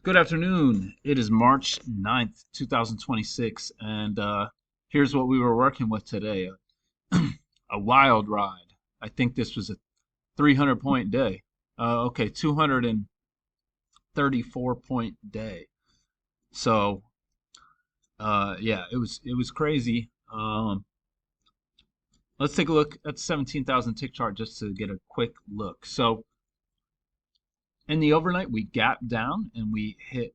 Good afternoon. It is March 9th, 2026, and here's what we were working with today. A wild ride. I think this was a 300-point day. Okay, 234-point day. So, yeah, it was crazy. Let's take a look at the 17,000 tick chart just to get a quick look. So, in the overnight, we gapped down and we hit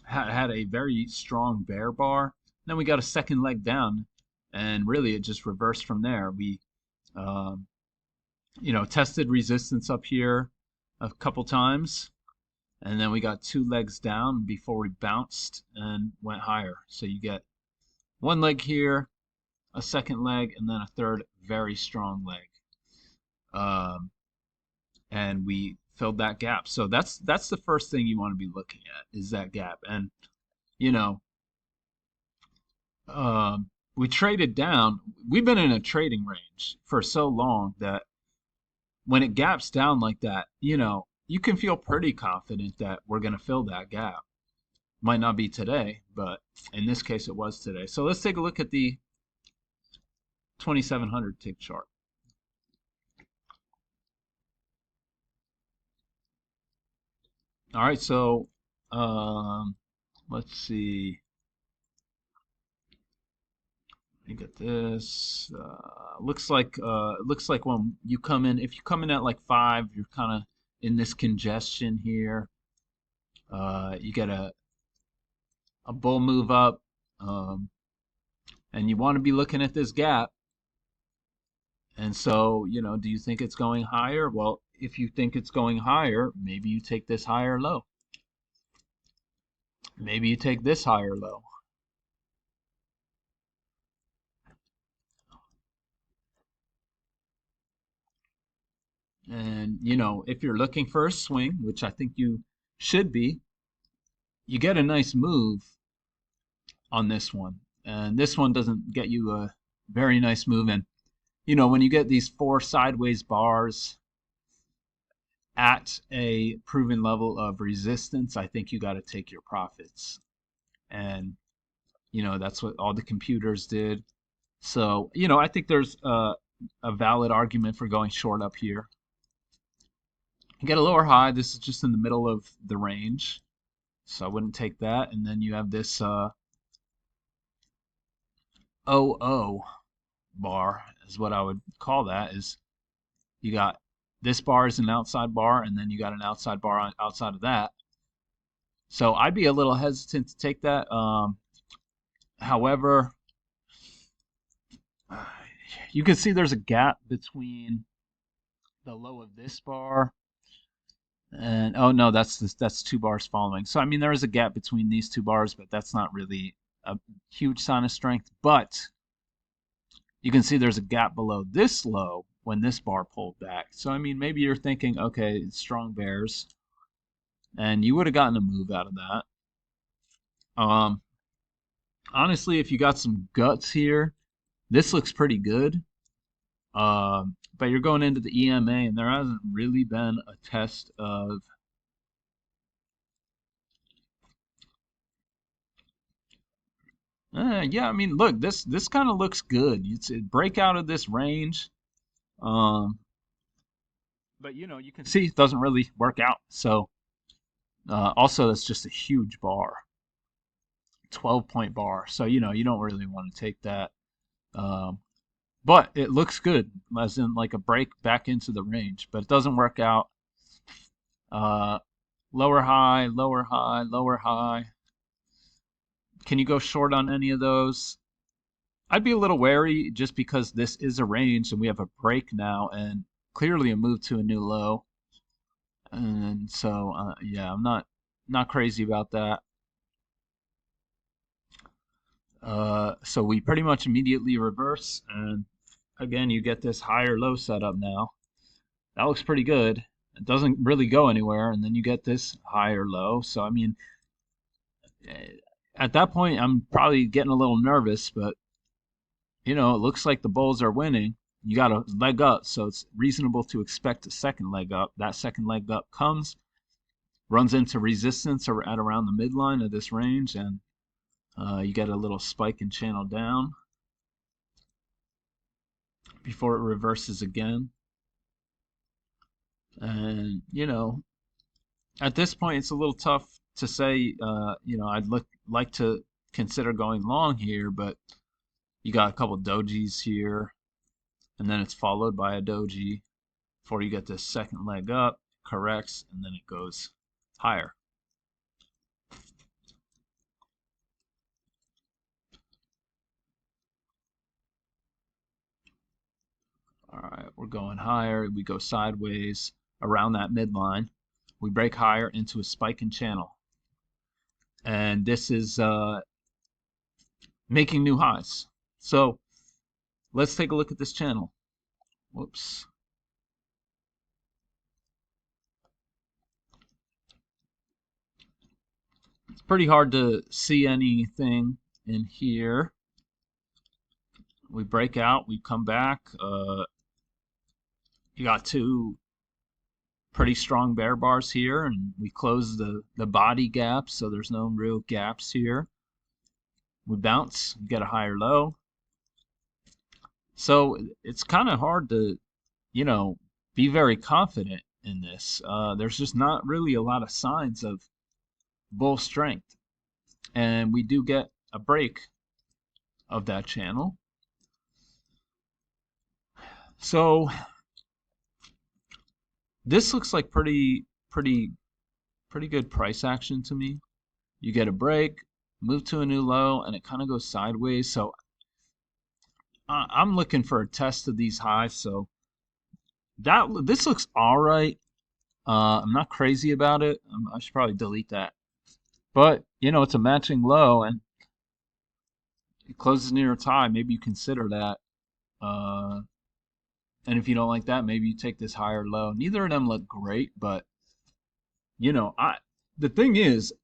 had a very strong bear bar. Then we got a second leg down, and really it just reversed from there. We um, tested resistance up here a couple times, and then we got two legs down before we bounced and went higher. So you get one leg here, a second leg, and then a third very strong leg. Um, and we filled that gap. So that's the first thing you want to be looking at is that gap. And you know, we traded down. We've been in a trading range for so long that when it gaps down like that, you can feel pretty confident that we're going to fill that gap. Might not be today, but in this case, it was today. So let's take a look at the 2700 tick chart. All right, so let's see. You get this. Looks like when you come in, if you come in at like 5, you're kind of in this congestion here. You get a bull move up, um, and you want to be looking at this gap. And so, do you think it's going higher? Well, if you think it's going higher, maybe you take this higher low. Maybe you take this higher low. And, if you're looking for a swing, which I think you should be, you get a nice move on this one. And this one doesn't get you a very nice move. And, when you get these 4 sideways bars at a proven level of resistance, I think you got to take your profits. And, that's what all the computers did. So, I think there's a valid argument for going short up here. You get a lower high. This is just in the middle of the range. So I wouldn't take that. And then you have this OO bar is what I would call that. Is you got this bar is an outside bar, and then you got an outside bar outside of that. So I'd be a little hesitant to take that. However, you can see there's a gap between the low of this bar and oh no, that's 2 bars following. So I mean there is a gap between these 2 bars, but that's not really a huge sign of strength. But you can see there's a gap below this low when this bar pulled back. So I mean maybe you're thinking, okay, it's strong bears, and you would have gotten a move out of that. Honestly, if you got some guts here, this looks pretty good. But you're going into the EMA, and there hasn't really been a test of yeah, I mean, look, this kind of looks good. It's a break out of this range, um, but you can see it doesn't really work out. So also, that's just a huge bar, 12-point bar. So you don't really want to take that. Um, but it looks good, as in like a break back into the range. But it doesn't work out. Uh, lower high, lower high, lower high. Can you go short on any of those? I'd be a little wary just because this is a range and we have a break now and clearly a move to a new low. And so, yeah, I'm not crazy about that. So we pretty much immediately reverse, and again, you get this higher low setup now. That looks pretty good. It doesn't really go anywhere, and then you get this higher low. So, I mean, at that point, I'm probably getting a little nervous, but it looks like the Bulls are winning. You got a leg up, so it's reasonable to expect a second leg up. That second leg up comes, runs into resistance or at around the midline of this range, and you get a little spike and channel down before it reverses again. And at this point it's a little tough to say. I'd like to consider going long here, but you got a couple dojis here, and then it's followed by a doji before you get this second leg up, corrects, and then it goes higher. All right, we're going higher. We go sideways around that midline. We break higher into a spike and channel. And this is making new highs. So let's take a look at this channel. Whoops. It's pretty hard to see anything in here. We break out, we come back. You got two pretty strong bear bars here, and we close the body gap, so there's no real gaps here. We bounce, get a higher low. So it's kind of hard to, be very confident in this. There's just not really a lot of signs of bull strength. And we do get a break of that channel. So this looks like pretty good price action to me. You get a break, move to a new low, and it kind of goes sideways. So I'm looking for a test of these highs. So this looks all right. I'm not crazy about it. I should probably delete that. But it's a matching low, and it closes near its high. Maybe you consider that. And if you don't like that, maybe you take this higher low. Neither of them look great, but the thing is,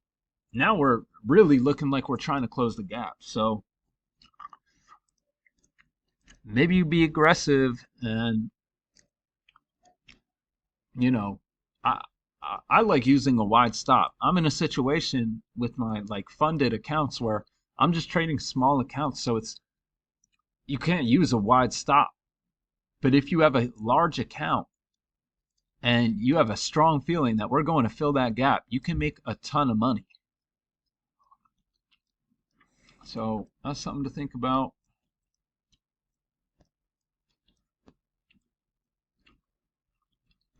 now we're really looking like we're trying to close the gap. So maybe you be aggressive, and I like using a wide stop. I'm in a situation with my funded accounts where I'm just trading small accounts, so you can't use a wide stop. But if you have a large account and you have a strong feeling that we're going to fill that gap, you can make a ton of money. So that's something to think about.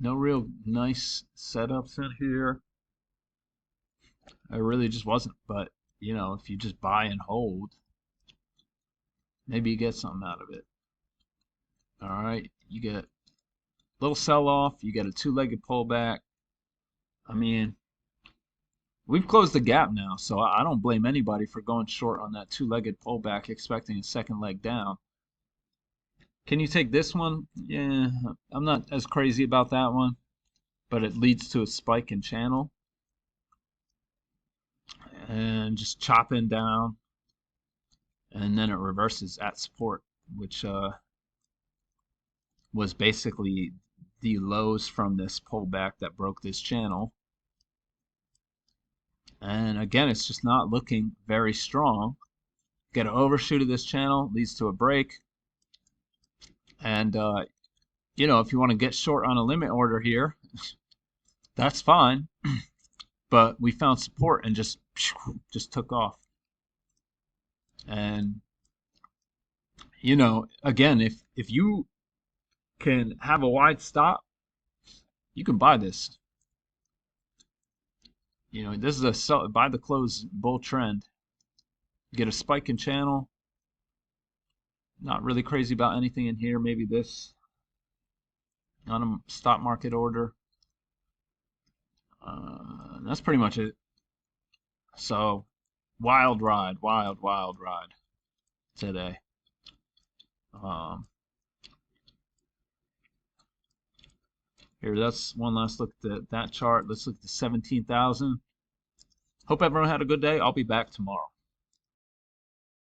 No real nice setups in here. It really just wasn't. But, if you just buy and hold, maybe you get something out of it. All right, you get a little sell-off. You get a two-legged pullback. I mean, we've closed the gap now, so I don't blame anybody for going short on that two-legged pullback, expecting a second leg down. Can you take this one? Yeah, I'm not as crazy about that one, but it leads to a spike in channel. And just chopping down, and then it reverses at support, which was basically the lows from this pullback that broke this channel. And again, it's just not looking very strong. Get an overshoot of this channel, leads to a break. And if you want to get short on a limit order here, that's fine. But we found support and just took off. And again, if you can have a wide stop, you can buy this. This is a sell buy the close bull trend. You get a spike in channel. Not really crazy about anything in here. Maybe this on a stop market order. That's pretty much it. So wild ride today. Here, that's one last look at that chart. Let's look at the 17,000. Hope everyone had a good day. I'll be back tomorrow.